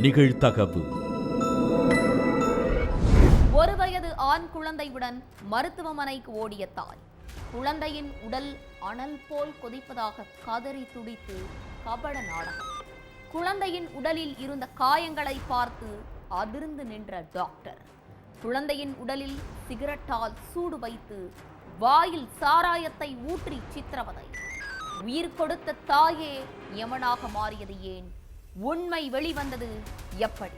நிகழ்தகவு. ஒரு வயது ஆண் குழந்தையுடன் மருத்துவமனைக்கு ஓடிய தாய். குழந்தையின் உடல் அனல் போல் கொதிப்பதாக கதறி துடித்து கபட நாடகம். குழந்தையின் உடலில் இருந்த காயங்களை பார்த்து அதிர்ந்து நின்ற டாக்டர். குழந்தையின் உடலில் சிகரெட்டால் சூடு வைத்து வாயில் சாராயத்தை ஊற்றி சித்திரவதை. உயிர் கொடுத்த தாயே யமனாக மாறியது ஏன்? உண்மை வெளிவந்தது எப்படி?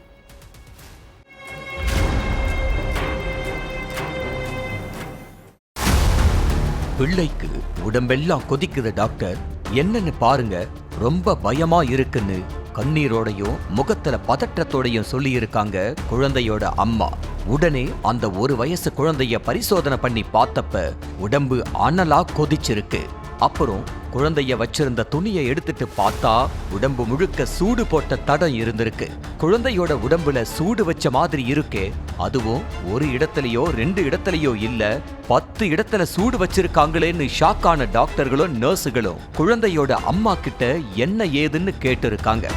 பிள்ளைக்கு உடம்பெல்லாம் கொதிக்குது டாக்டர், என்னன்னு பாருங்க, ரொம்ப பயமா இருக்குன்னு கண்ணீரோடையும் முகத்துல பதற்றத்தோடையும் சொல்லி இருக்காங்க குழந்தையோட அம்மா. உடனே அந்த ஒரு வயசு குழந்தைய பரிசோதனை பண்ணி பார்த்தப்ப உடம்பு அனலா கொதிச்சிருக்கு. அப்புறம் குழந்தைய வச்சிருந்த துணியை எடுத்துட்டு பார்த்தா உடம்பு முழுக்க சூடு போட்ட தடம் இருந்திருக்கு. குழந்தையோட உடம்புல சூடு வச்ச மாதிரி இருக்கே, அதுவும் ஒரு இடத்துலயோ 2 இடத்துலயோ இல்ல, 10 இடத்துல சூடு வச்சிருக்காங்களேன்னு ஷாக்கான டாக்டர்களும் நர்ஸுகளும் குழந்தையோட அம்மா கிட்ட என்ன ஏதுன்னு கேட்டிருக்காங்க.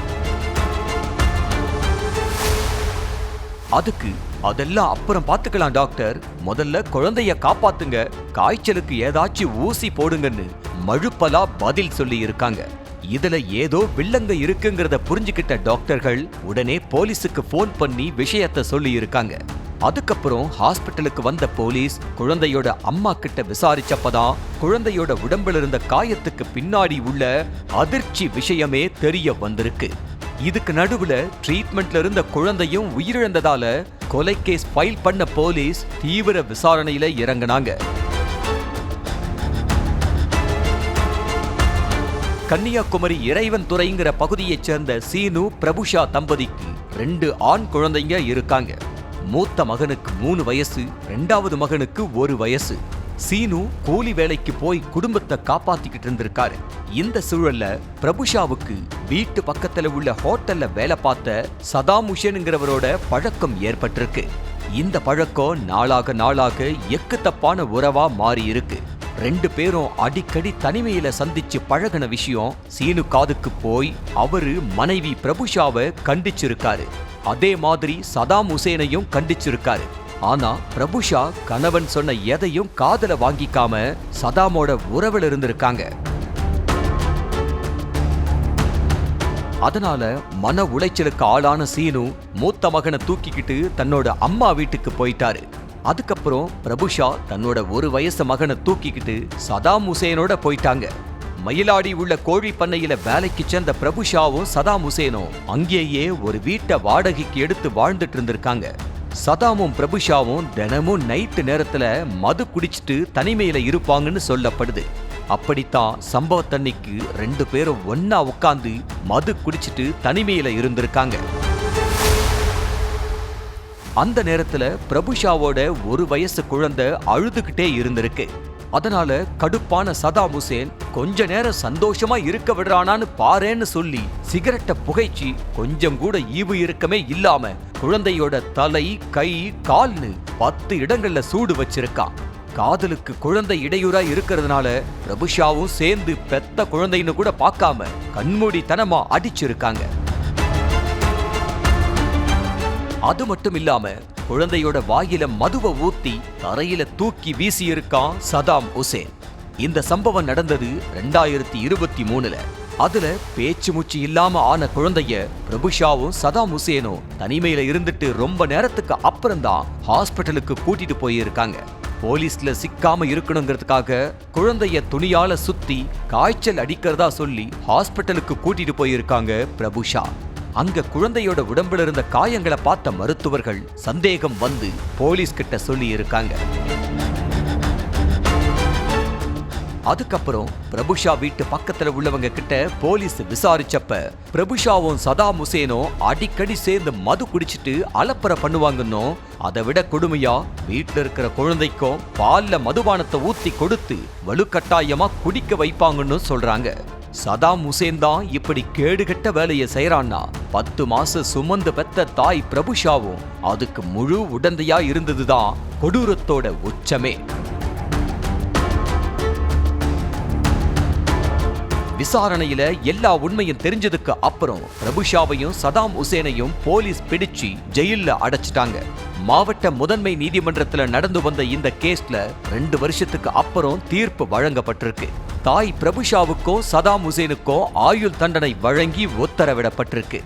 அதுக்கு அதெல்லாம் அப்புறம் பாத்துக்கலாம் டாக்டர், முதல்ல குழந்தைய காப்பாத்துங்க, காய்ச்சலுக்கு ஏதாச்சும் ஊசி போடுங்கன்னு மழுப்பலா பதில் சொல்லி இருக்காங்க. இதுல ஏதோ வில்லங்க இருக்குங்கிறத புரிஞ்சுக்கிட்ட டாக்டர்கள் உடனே போலீஸுக்கு போன் பண்ணி விஷயத்த சொல்லி இருக்காங்க. அதுக்கப்புறம் ஹாஸ்பிட்டலுக்கு வந்த போலீஸ் குழந்தையோட அம்மா கிட்ட விசாரிச்சப்பதான் குழந்தையோட உடம்புல இருந்த காயத்துக்கு பின்னாடி உள்ள அதிர்ச்சி விஷயமே தெரிய வந்திருக்கு. இதுக்கு நடுவுல ட்ரீட்மெண்ட்ல இருந்த குழந்தையும் உயிரிழந்ததால கொலை கேஸ் ஃபைல் பண்ண போலீஸ் தீவிர விசாரணையில இறங்கினாங்க. கன்னியாகுமரி இறைவன் துறைங்கிற பகுதியைச் சேர்ந்த சீனு பிரபுஷா தம்பதிக்கு 2 ஆண் குழந்தைங்க இருக்காங்க. மூத்த மகனுக்கு 3 வயசு, 2வது மகனுக்கு 1 வயசு. சீனு கூலி வேலைக்கு போய் குடும்பத்தை காப்பாத்திக்கிட்டு இருந்திருக்காரு. இந்த சூழல்ல பிரபுஷாவுக்கு வீட்டு பக்கத்துல உள்ள ஹோட்டல்ல வேலை பார்த்த சதாம் ஹுசேனுங்கிறவரோட பழக்கம் ஏற்பட்டிருக்கு. இந்த பழக்கம் நாளாக எக்கு தப்பான உறவா மாறி இருக்கு. 2 பேரும் அடிக்கடி தனிமையில சந்திச்சு பழகின விஷயம் சீனு காதுக்கு போய் அவரு மனைவி பிரபுஷாவை கண்டிச்சிருக்காரு. அதே மாதிரி சதாம் ஹுசேனையும் கண்டிச்சிருக்காரு. ஆனா பிரபுஷா கணவன் சொன்ன எதையும் காதுல வாங்கிக்காம சதாமோட உறவுல இருந்திருக்காங்க. அதனால மன உளைச்சலுக்கு ஆளான சீனு மூத்த மகனை தூக்கிக்கிட்டு தன்னோட அம்மா வீட்டுக்கு போயிட்டாரு. அதுக்கப்புறம் பிரபுஷா தன்னோட 1 வயசு மகனை தூக்கிக்கிட்டு சதாம் ஹுசேனோட போயிட்டாங்க. மயிலாடி உள்ள கோழி பண்ணையில வேலைக்கு சேர்ந்த பிரபுஷாவும் சதாம் ஹுசேனும் அங்கேயே ஒரு வீட்டை வாடகைக்கு எடுத்து வாழ்ந்துட்டு இருந்திருக்காங்க. சதாமும் பிரபுஷாவும் தினமும் நைட்டு நேரத்துல மது குடிச்சிட்டு தனிமையில இருப்பாங்கன்னு சொல்லப்படுது. அப்படித்தான் சம்பவத்தன்னைக்கு 2 பேரும் ஒன்னா உட்கார்ந்து மது குடிச்சிட்டு தனிமையில இருந்திருக்காங்க. அந்த நேரத்துல பிரபுஷாவோட 1 வயசு குழந்தை அழுதுகிட்டே இருந்திருக்கு. அதனால கடுப்பான சதாம் ஹுசேன் கொஞ்ச நேரம் சந்தோஷமா இருக்க விடுறானான்னு பாரேன்னு சொல்லி சிகரெட்டை புகைச்சி கொஞ்சம் கூட ஈவு இருக்கமே இல்லாம குழந்தையோட தலை, கை, கால்னு 10 இடங்கள்ல சூடு வச்சிருக்கான். காதலுக்கு குழந்தை இடையூறா இருக்கிறதுனால பிரபுஷாவும் சேர்ந்து பெத்த குழந்தைன்னு கூட பார்க்காம கண்மூடித்தனமா அடிச்சிருக்காங்க. அது மட்டும் இல்லாம குழந்தையோட வாயில மதுவை ஊத்தி தரையில தூக்கி வீசியிருக்கான் சதாம் ஹுசேன். இந்த சம்பவம் நடந்தது 2023ல. அதுல பேச்சு மூச்சு இல்லாம ஆன குழந்தைய பிரபுஷாவும் சதாம் ஹுசேனும் தனிமையில இருந்துட்டு ரொம்ப நேரத்துக்கு அப்புறம்தான் ஹாஸ்பிட்டலுக்கு கூட்டிட்டு போயிருக்காங்க. போலீஸ்ல சிக்காம இருக்கணுங்கிறதுக்காக குழந்தைய துணியால சுத்தி காய்ச்சல் அடிக்கிறதா சொல்லி ஹாஸ்பிட்டலுக்கு கூட்டிட்டு போயிருக்காங்க பிரபுஷா. அங்க குழந்தையோட உடம்புல இருந்த காயங்களை பார்த்த மருத்துவர்கள் சந்தேகம் வந்து போலீஸ் கிட்ட சொல்லி இருக்காங்க. அதுக்கப்புறம் பிரபுஷா வீட்டு பக்கத்துல உள்ளவங்க கிட்ட போலீஸ் விசாரிச்சப்ப பிரபுஷாவும் சதாம் ஹுசேனும் அடிக்கடி சேர்ந்து மது குடிச்சிட்டு அலப்பறை பண்ணுவாங்கன்னு, அதை விட கொடுமையா வீட்டுல இருக்கிற குழந்தைக்கும் பால்ல மதுபானத்தை ஊத்தி கொடுத்து வலுக்கட்டாயமா குடிக்க வைப்பாங்கன்னு சொல்றாங்க. சதாம் ஹுசேன் தான் இப்படி கேடுகட்ட வேலையை செய்யறான்னா 10 மாசம் சுமந்து பெத்த தாய் பிரபுஷாவும் அதுக்கு முழு உடந்தையா இருந்ததுதான் கொடூரத்தோட உச்சமே. விசாரணையில எல்லா உண்மையும் தெரிஞ்சதுக்கு அப்புறம் பிரபுஷாவையும் சதாம் ஹுசேனையும் போலீஸ் பிடிச்சு ஜெயில்ல அடைச்சிட்டாங்க. மாவட்ட முதன்மை நீதிமன்றத்துல நடந்து வந்த இந்த கேஸ்ல 2 வருஷத்துக்கு அப்புறம் தீர்ப்பு வழங்கப்பட்டிருக்கு. தாய் பிரபுஷாவுக்கோ சதாம் ஹுசேனுக்கோ ஆயுள் தண்டனை வழங்கி உத்தரவிடப்பட்டிருக்கு.